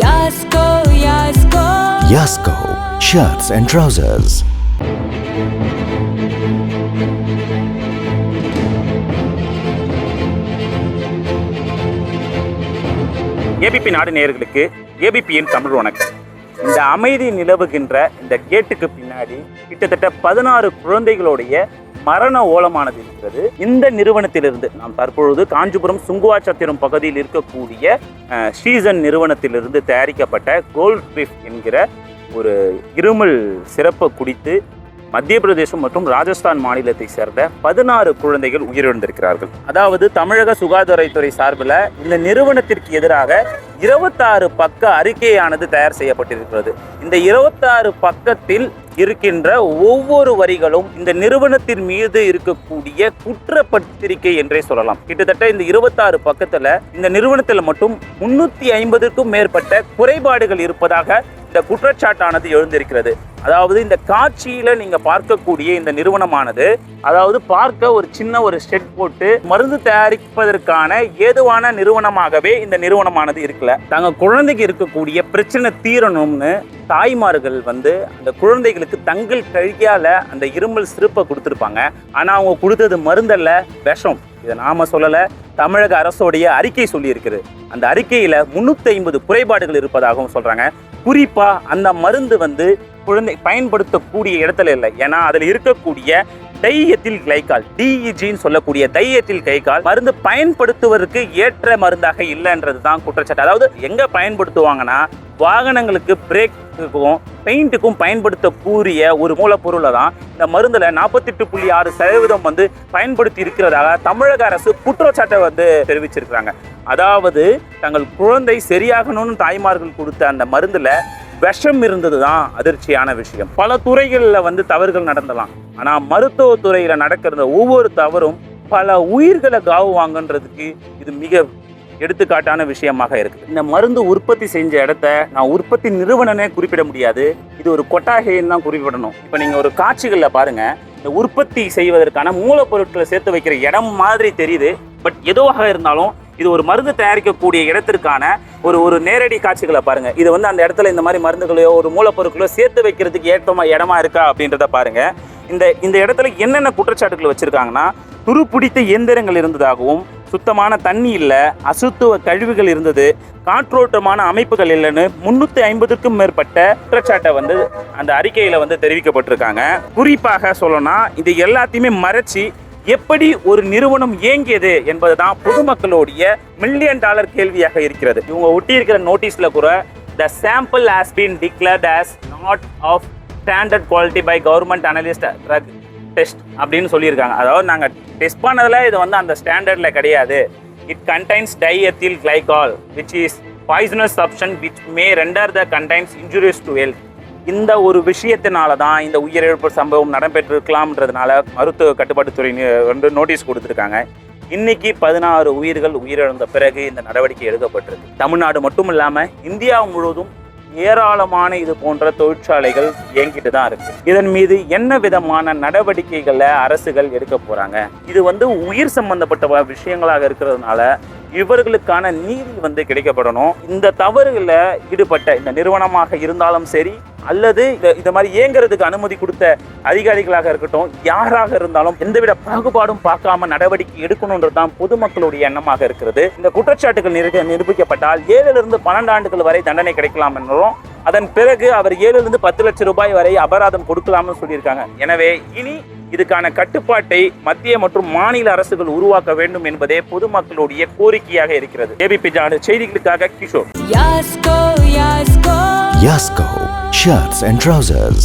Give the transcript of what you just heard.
Yasko, Yasko. Yasko shirts and trousers. ABP நாடு நேயர்களுக்கு ஏபிபியின் தமிழ் வணக்கம். இந்த அமைதி நிலவுகின்ற இந்த கேட்டுக்கு பின்னாடி கிட்டத்தட்ட 16 குழந்தைகளுடைய மரண ஓலமானது இருக்கிறது. இந்த நிறுவனத்திலிருந்து நாம் தற்பொழுது காஞ்சிபுரம் சுங்குவாச்சத்திரம் பகுதியில் இருக்கக்கூடிய ஸ்ரீசன் நிறுவனத்திலிருந்து தயாரிக்கப்பட்ட கோல்ட் ட்ரிஃப் என்கிற ஒரு இருமல் சிறப்பை குடித்து மத்திய பிரதேசம் மற்றும் ராஜஸ்தான் மாநிலத்தை சேர்ந்த 16 குழந்தைகள் உயிரிழந்திருக்கிறார்கள். அதாவது தமிழக சுகாதாரத்துறை சார்பில் இந்த நிறுவனத்திற்கு எதிராக 26 பக்க அறிக்கையானது தயார் செய்யப்பட்டிருக்கிறது. இந்த 26 பக்கத்தில் இருக்கின்ற ஒவ்வொரு வரிகளும் இந்த நிறுவனத்தின் மீது இருக்கக்கூடிய குற்றப்பத்திரிகை என்றே சொல்லலாம். கிட்டத்தட்ட இந்த 26 பக்கத்துல இந்த நிறுவனத்தில் மட்டும் 350க்கும் மேற்பட்ட குறைபாடுகள் இருப்பதாக இந்த குற்றச்சாட்டானது எழுந்திருக்கிறது. அதாவது இந்த காட்சியில நீங்க பார்க்கக்கூடிய இந்த நிறுவனமானது அதாவது பார்க்க ஒரு சின்ன ஒரு ஷெட் போட்டு மருந்து தயாரிப்பதற்கான ஏதுவான நிறுவனமாகவே இந்த நிறுவனமானது இருக்கல. தாங்க குழந்தைக்கு இருக்கக்கூடிய பிரச்சனை தீரணும்னு தாய்மார்கள் அந்த குழந்தைகளுக்கு தங்கள் கையால அந்த இருமல் சிறப்பை கொடுத்துருப்பாங்க. ஆனா அவங்க கொடுத்தது மருந்தல்ல, விஷம். இதை நாம சொல்லல, தமிழக அரசோடைய அறிக்கை சொல்லி இருக்குது. அந்த அறிக்கையில 350 குறைபாடுகள் இருப்பதாகவும் சொல்றாங்க. குறிப்பா அந்த மருந்து குழந்தை பயன்படுத்தக்கூடிய இடத்துல இல்லை. ஏன்னா அதுல இருக்கக்கூடிய டைஎத்தில் கிளைகால், டிஇஜின்னு சொல்லக்கூடிய டைஎத்தில் கிளைகால் மருந்து பயன்படுத்துவதற்கு ஏற்ற மருந்தாக இல்லைன்றது தான் குற்றச்சாட்டு. அதாவது எங்க பயன்படுத்துவாங்கன்னா வாகனங்களுக்கு பிரேக்குக்கும் பெயிண்ட்டுக்கும் பயன்படுத்தக்கூடிய ஒரு மூலப்பொருளை தான் இந்த மருந்துல 48.6% பயன்படுத்தி இருக்கிறதாக தமிழக அரசு குற்றச்சாட்டை தெரிவிச்சிருக்கிறாங்க. அதாவது தங்கள் குழந்தை சரியாகணும்னு தாய்மார்கள் கொடுத்த அந்த மருந்துல விஷம் இருந்தது தான் அதிர்ச்சியான விஷயம். பல துறைகளில் தவறுகள் நடந்தலாம். ஆனால் மருத்துவத்துறையில நடக்கிற ஒவ்வொரு தவறும் பல உயிர்களை காவு வாங்கன்றதுக்கு இது மிக எடுத்துக்காட்டான விஷயமாக இருக்கு. இந்த மருந்து உற்பத்தி செஞ்ச இடத்த நான் உற்பத்தி நிறுவனமே குறிப்பிட முடியாது. இது ஒரு கொட்டாகைன்னு தான் குறிப்பிடணும். இப்போ நீங்க ஒரு காட்சிகளில் பாருங்க, இந்த உற்பத்தி செய்வதற்கான மூலப்பொருட்களை சேர்த்து வைக்கிற இடம் மாதிரி தெரியுது. பட் எதுவாக இருந்தாலும் இது ஒரு மருந்து தயாரிக்கக்கூடிய இடத்திற்கான ஒரு நேரடி காட்சிகளை பாருங்க. இது அந்த இடத்துல இந்த மாதிரி மருந்துகளையோ ஒரு மூலப்பொருட்களோ சேர்த்து வைக்கிறதுக்கு ஏற்றமா இடமா இருக்கா அப்படின்றத பாருங்க. இந்த இடத்துல என்னென்ன குற்றச்சாட்டுகள் வச்சிருக்காங்கன்னா, துருப்பிடித்த இயந்திரங்கள் இருந்ததாகவும், சுத்தமான தண்ணி இல்லை, அசுத்துவ கழிவுகள் இருந்தது, காற்றோட்டமான அமைப்புகள் இல்லைன்னு 350க்கும் மேற்பட்ட குற்றச்சாட்டை அந்த அறிக்கையில தெரிவிக்கப்பட்டிருக்காங்க. குறிப்பாக சொல்லணும்னா இது எல்லாத்தையுமே மறைச்சி எப்படி ஒரு நிறுவனம் இயங்கியது என்பதுதான் பொதுமக்களுடைய $1 மில்லியன் கேள்வியாக இருக்கிறது. இவங்க ஒட்டி இருக்கிற நோட்டீஸ்ல கூட the sample has been declared as not of standard quality by government analyst drug test அப்படின்னு சொல்லியிருக்காங்க. அதாவது நாங்கள் டெஸ்ட் பண்ணதில் இது அந்த ஸ்டாண்டர்டில் கிடையாது. It contains diethyl glycol which is poisonous substance which may render the contains injurious to health. இந்த ஒரு விஷயத்தினால தான் இந்த உயிரிழப்பு சம்பவம் நடைபெற்றிருக்கலாம்ன்றதுனால மருத்துவ கட்டுப்பாட்டுத்துறை நோட்டீஸ் கொடுத்துருக்காங்க. இன்னைக்கு 16 உயிர்கள் உயிரிழந்த பிறகு இந்த நடவடிக்கை எடுக்கப்பட்டிருக்கு. தமிழ்நாடு மட்டும் இல்லாமல் இந்தியா முழுவதும் ஏராளமான இது போன்ற தொழிற்சாலைகள் இயங்கிட்டு தான் இருக்கு. இதன் மீது என்ன விதமான நடவடிக்கைகளை அரசுகள் எடுக்க போறாங்க? இது உயிர் சம்பந்தப்பட்ட விஷயங்களாக இருக்கிறதுனால இவர்களுக்கான நீதி கிடைக்கப்படணும். இந்த தவறுகளில் ஈடுபட்ட இந்த நிறுவனமாக இருந்தாலும் சரி, அல்லது இந்த மாதிரி இயங்குறதுக்கு அனுமதி கொடுத்த அதிகாரிகளாக இருக்கட்டும், யாராக இருந்தாலும் எந்தவித பாகுபாடும் பார்க்காம நடவடிக்கை எடுக்கணும்ன்றது தான் பொதுமக்களுடைய எண்ணமாக இருக்கிறது. இந்த குற்றச்சாட்டுகள் நிரூபிக்கப்பட்டால் 7லிருந்து 12 ஆண்டுகள் வரை தண்டனை கிடைக்கலாம் என்றும், அதன் பிறகு அவர் 7லிருந்து 10 லட்சம் ரூபாய் வரை அபராதம் கொடுக்கலாம்னு சொல்லியிருக்காங்க. எனவே இனி இதுக்கான கட்டுப்பாட்டை மத்திய மற்றும் மாநில அரசுகள் உருவாக்க வேண்டும் என்பதே பொதுமக்களுடைய கோரிக்கையாக இருக்கிறது. ஏபிபி செய்திகளுக்காக Kishore. Yasko, Yasko. Yasko shirts and trousers.